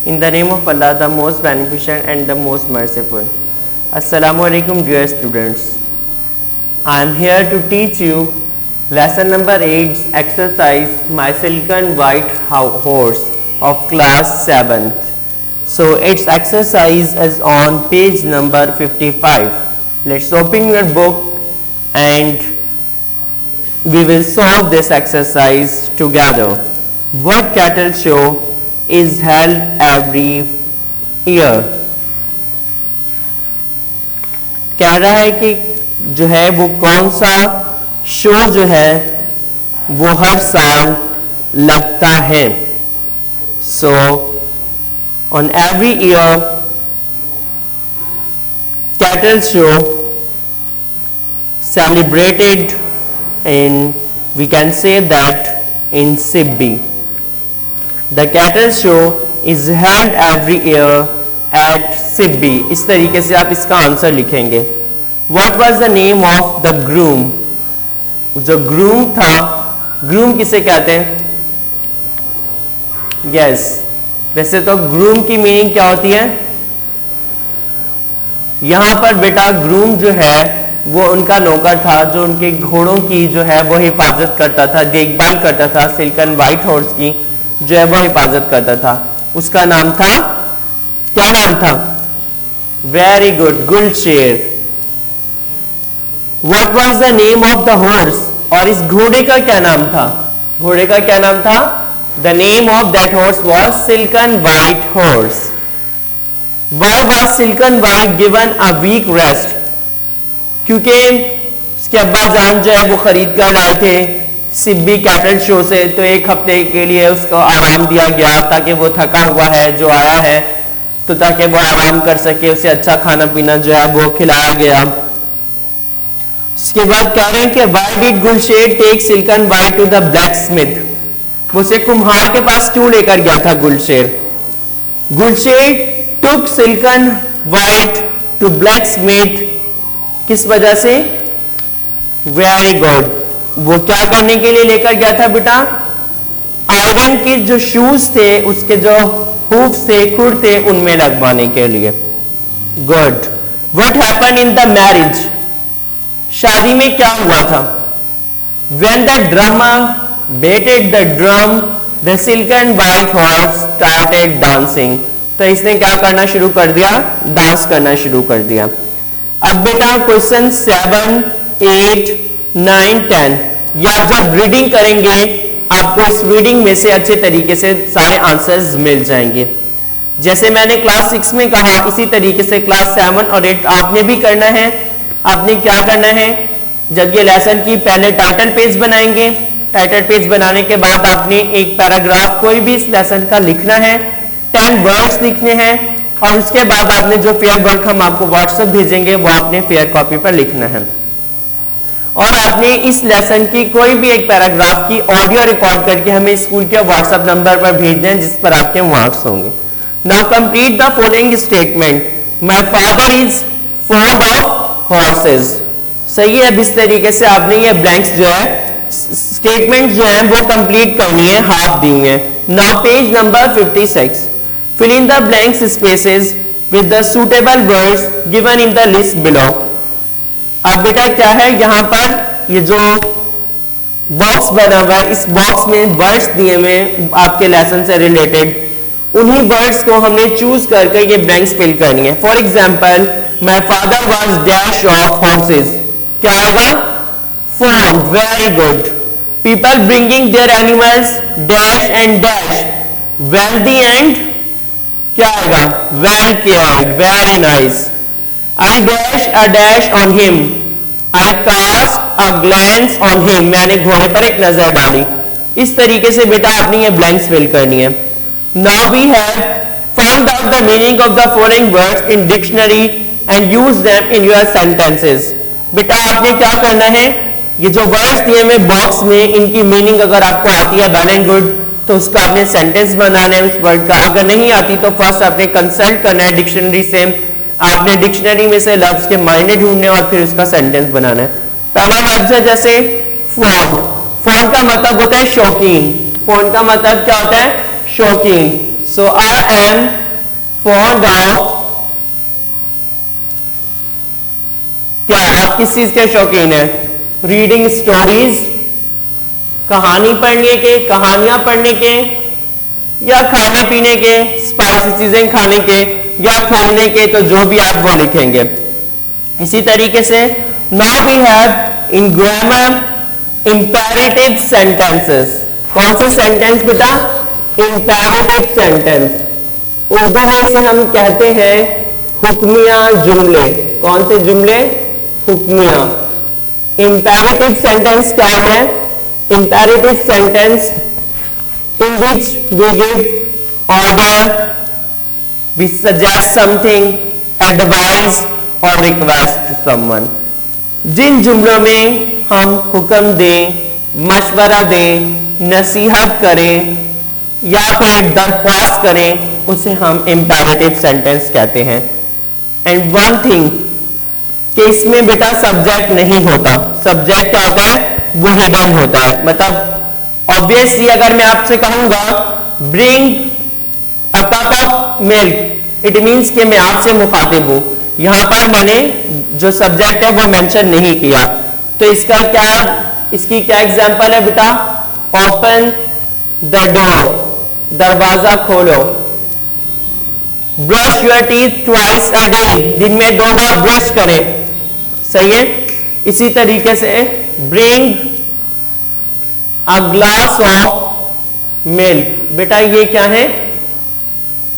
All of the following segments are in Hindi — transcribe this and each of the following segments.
In the name of Allah, the most beneficent and the most merciful. Assalamu alaikum, dear students. I am here to teach you lesson number 8, exercise My Silken White Horse of class 7th. So its exercise is on page number 55. Let's open your book and we will solve this exercise together. What cattle show is held every year? कह रहा है कि जो है वो कौन सा शो जो है वो हर साल लगता है. So on every year cattle show celebrated in, we can say that in Sibbi. The cattle show is held every year at Sibbi. इस तरीके से आप इसका आंसर लिखेंगे. What was the name of the groom? जो groom था, groom किसे कहते हैं? Yes. वैसे तो groom की मीनिंग क्या होती है? यहाँ पर बेटा groom जो है वो उनका नौकर था जो उनके घोड़ों की जो है वो हिफाजत करता था, देखभाल करता था. सिल्कन वाइट हॉर्स की जो है वो हिफाजत करता था. उसका नाम था, क्या नाम था? Very good, Gulsher. What was the name of the horse? और इस घोड़े का क्या नाम था? घोड़े का क्या नाम था? The name of that horse was silken white horse. Why was silken white given a week rest? क्योंकि उसके अब्बा जान जो है वो खरीद कर लाए थे सिब्बी कैटल शो से, तो एक हफ्ते के लिए उसको आराम दिया गया ताकि वो थका हुआ है जो आया है तो ताकि वो आराम कर सके, उसे अच्छा खाना पीना जो है वो खिलाया गया. उसके बाद कह रहे हैं कि why did Gulsher take silken white to the blacksmith? वो उसे कुम्हार के पास क्यों लेकर गया था गुलशेर? Gulsher took silken white to blacksmith, किस वजह से? Very good. वो क्या करने के लिए लेकर गया था बेटा? आयरन के जो शूज थे, उसके जो हूफ्स थे, खुर थे, उनमें लगवाने के लिए. Good. What happened in the marriage? शादी में क्या हुआ था? When the drummer beated the drum the silken white horse started dancing. तो इसने क्या करना शुरू कर दिया? डांस करना शुरू कर दिया. अब बेटा क्वेश्चन 7, 8, 9, 10 या जब रीडिंग करेंगे आपको इस रीडिंग में से अच्छे तरीके से सारे आंसर्स मिल जाएंगे. जैसे मैंने क्लास 6 में कहा, इसी तरीके से क्लास 7 और 8 आपने भी करना है. आपने क्या करना है? जब ये लेसन की पहले टाइटल पेज बनाएंगे, टाइटल पेज बनाने के बाद आपने एक पैराग्राफ कोई भी इस लेसन का लिखना है, 10 वर्ड्स लिखने हैं और उसके बाद आपने जो फेयर वर्क हम आपको व्हाट्सएप भेजेंगे वो आपने फेयर कॉपी पर लिखना है. और आपने इस लेसन की कोई भी एक पैराग्राफ की ऑडियो रिकॉर्ड करके हमें स्कूल के व्हाट्सएप नंबर पर भेजना है जिस पर आपके मार्क्स होंगे. Now complete the following statement. My father is fond of horses. सही है. इस तरीके से आपने ये ब्लैंक्स जो है स्टेटमेंट जो है वो कंप्लीट करनी है, हाफ दी है. Now page number 56. Fill in the blank spaces with the suitable words given in the list below. अब बेटा क्या है यहाँ पर ये जो बॉक्स बना हुआ है, इस बॉक्स में वर्ड्स दिए हुए आपके लेसन से रिलेटेड, उन्हीं वर्ड्स को हमने चूज करके ये ब्लैंक्स फिल करनी है. For example, my father was dash of horses. क्या आएगा? Form. Very good. People bringing their animals dash and dash. Wealthy and क्या आएगा? Well cared. Very nice. I dash a dash on him. I cast a glance on him. मैंने घोड़े पर एक नजर डाली. इस तरीके से बेटा आपने ये ब्लैंक्स फिल करनी है. Now we have find out the meaning of the following words in dictionary and use them in your sentences. बेटा आपने क्या करना है? ये जो वर्ड्स दिए हुए बॉक्स में, इनकी मीनिंग अगर आपको आती है वेल एंड गुड, तो उसका आपने सेंटेंस बनाना है उस वर्ड का. अगर नहीं आती तो फर्स्ट आपने कंसल्ट करना है डिक्शनरी से. आपने डिक्शनरी में से लफ्ज के मायने ढूंढने और फिर उसका सेंटेंस बनाना है. पहला लफ्ज है जैसे फॉन्ड. फॉन्ड का मतलब होता है शौकीन. फॉन्ड का मतलब क्या होता है? शौकीन. सो आई एम फॉन्ड ऑफ, क्या आप किस चीज के शौकीन है? रीडिंग स्टोरीज, कहानी पढ़ने के, कहानियां पढ़ने के, या खाने पीने के, स्पाइसी चीजें खाने के, या खेलने के, तो जो भी आप वो लिखेंगे। इसी तरीके से now we have in grammar imperative sentences. कौन से सेंटेंस बेटा? Imperative sentence. उर्दू में से हम कहते हैं हुक्मिया जुमले। कौन से जुमले? हुक्मिया। इंपेरेटिव सेंटेंस क्या है? Imperative sentence in which we give order, we suggest something, advise or request to someone। जिन जुमलों में हम हुक्म दें, मशवरा दें, नसीहत करें या फिर दरख्वास्त करें, उसे हम इंपेरेटिव सेंटेंस कहते हैं। एंड वन थिंग कि इसमें बेटा सब्जेक्ट नहीं होता। सब्जेक्ट क्या होता है? वो हिडन होता है। मतलब ऑब्वियसली अगर मैं आपसे कहूंगा bring a cup of milk, it means कि मैं आपसे मुखातिब हूं। यहां पर मैंने जो सब्जेक्ट है वो मेंशन नहीं किया, तो इसका क्या, इसकी क्या एग्जांपल है बेटा? ओपन द डोर, दरवाजा खोलो। Brush your teeth twice a day, दिन में 2 बार ब्रश करें। सही है। इसी तरीके से bring a glass of milk, बेटा ये क्या है?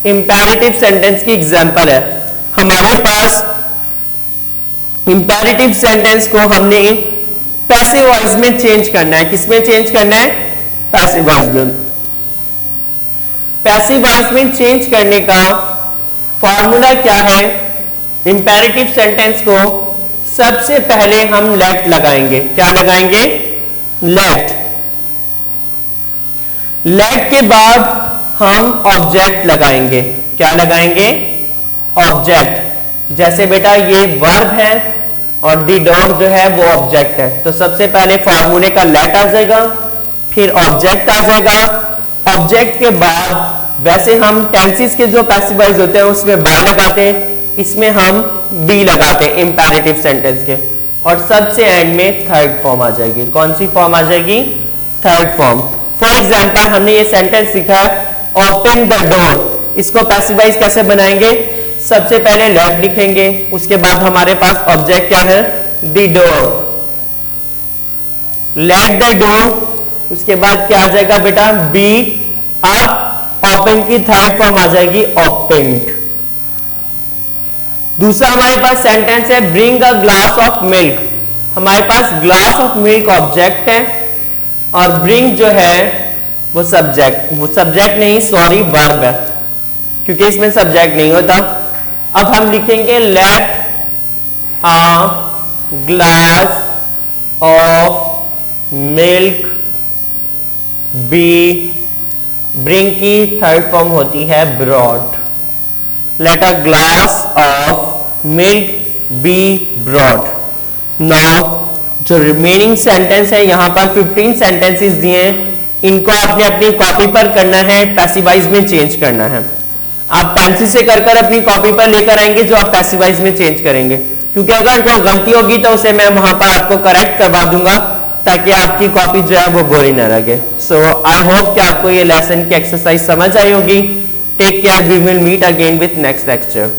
इंपेरेटिव सेंटेंस की एग्जांपल है। हमारे पास इंपेरेटिव सेंटेंस को हमने पैसिव वॉइस में चेंज करना है। किसमें चेंज करना है? पैसिव वॉइस में। पैसिव वॉइस में चेंज करने का फॉर्मूला क्या है? इंपेरेटिव सेंटेंस को सबसे पहले हम लेट लगाएंगे। क्या लगाएंगे? लेट। लेट के बाद हम ऑब्जेक्ट लगाएंगे। क्या लगाएंगे? ऑब्जेक्ट। जैसे बेटा ये वर्ब है और दी डॉग जो है वो ऑब्जेक्ट है, तो सबसे पहले फॉर्मूले का लेट आ जाएगा, फिर ऑब्जेक्ट आ जाएगा। ऑब्जेक्ट के बाद वैसे हम टेंसेस के जो पैसिव वॉइस होते हैं उसमें बाय लगाते हैं, इसमें हम बी लगाते हैं इंपेरेटिव सेंटेंस के। और सबसे एंड में थर्ड फॉर्म आ जाएगी। कौन सी फॉर्म आ जाएगी? Third form. फॉर एग्जाम्पल हमने ये सेंटेंस सीखा ओपन द डोर, इसको पैसिव वॉइस कैसे बनाएंगे? सबसे पहले लेट लिखेंगे, उसके बाद हमारे पास ऑब्जेक्ट क्या है? The door. Let the door, उसके बाद क्या आ जाएगा बेटा? बी। अब ओपन की थर्ड फॉर्म आ जाएगी ओपनड। दूसरा हमारे पास सेंटेंस है bring a glass of milk. हमारे पास ग्लास ऑफ मिल्क ऑब्जेक्ट है और ब्रिंग जो है वो सब्जेक्ट नहीं, सॉरी वर्ब है, क्योंकि इसमें सब्जेक्ट नहीं होता। अब हम लिखेंगे let a glass of milk be. Bring की थर्ड फॉर्म होती है brought. Let a glass of milk be brought. Now जो रिमेनिंग सेंटेंस है, यहां पर 15 सेंटेंसेस दिए हैं, इनको आपने अपनी कॉपी पर करना है, पैसिवाइज में चेंज करना है। आप पेंसिल से कर अपनी कॉपी पर लेकर आएंगे जो आप पैसिवाइज में चेंज करेंगे, क्योंकि अगर कोई गलती होगी तो उसे मैं वहां पर आपको करेक्ट करवा दूंगा ताकि आपकी कॉपी जो है वो बोरी ना लगे। सो आई होप कि आपको ये लेसन की एक्सरसाइज समझ आई होगी। Take care, we will meet again with next lecture.